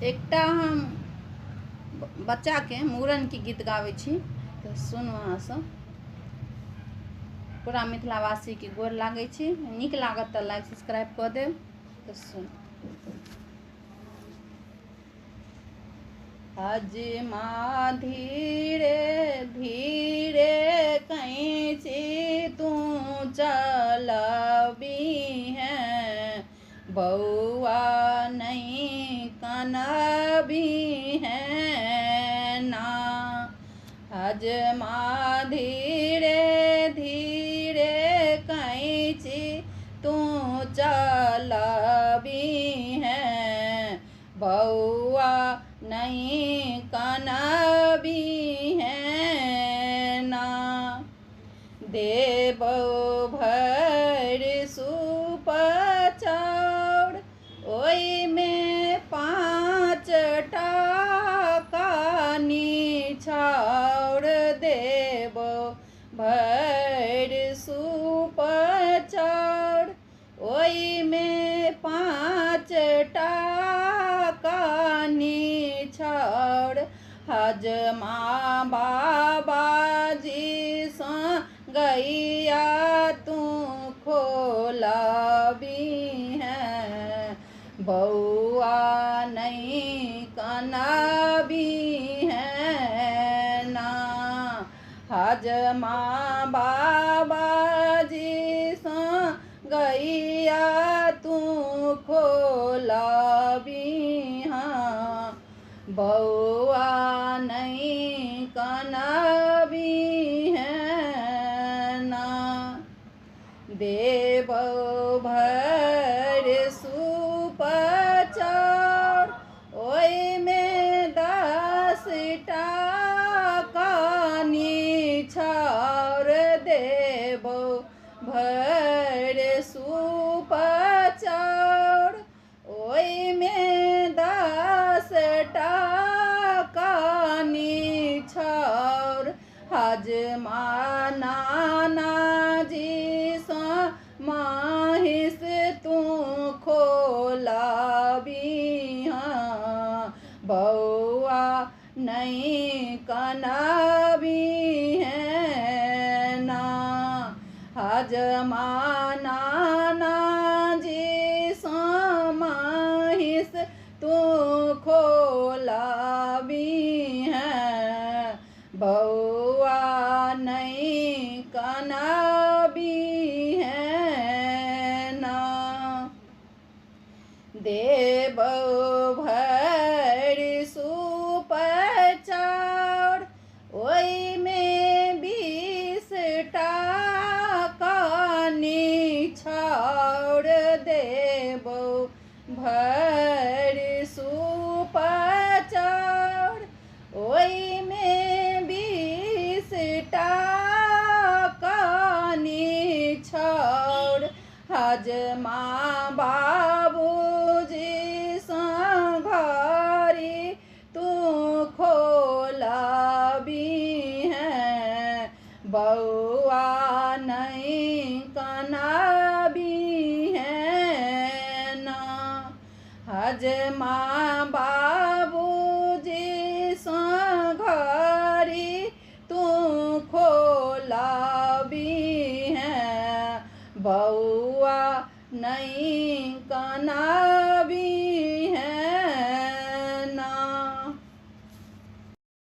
एकटा हम बच्चा के मूड़न के गीत गाबै छी, तो सुनू अहाँ सब। पूरा मिथिलावासी के गोर लागै छी। नीक लागत तो लाइक सब्सक्राइब कऽ देब। तो सुन। हजमा धीरे धीरे कैंची तू चलबी है, बउआ नहीं कनबी है ना। हजमा धीरे धीरे कैंची तू चलबी है, बउआ नहीं कनबी है ना। देबो भर सूप चाउर, ओई में 5 टाका निछाउर। देबो भर सूप चाउर, ओई में 5 टाका निछाउर। हजमा बाबाजी गैया तू खोलबी है, बउआ नहीं कनबी है ना। हजमा बाबाजी गैया तू खोलबी हाँ, बउआ नहीं कनबी है ना। देबो भर सूप चाउर, ओई में 10 टाका निछाउर। देबो भर सूप चाउर, ओई में 10 टाका निछाउर। हजमा नाना जी माहिस तू खोलबी हाँ, बउआ नहीं कनबी है ना। हजमा नाना जी माहिस तू खोलबी है, बउआ नहीं कनबी है ना। देबो भर सूप चाउर, ओई में 20 टाका निछाउर। देबो भर सूप चाउर, ओई में 20 टाका निछाउर। हजमा बाबूजी घरी तू खोलबी है, बउआ नहीं कनबी है ना। हजमा बाबूजी घरी तू खोलबी है, बउआ नहीं कनबी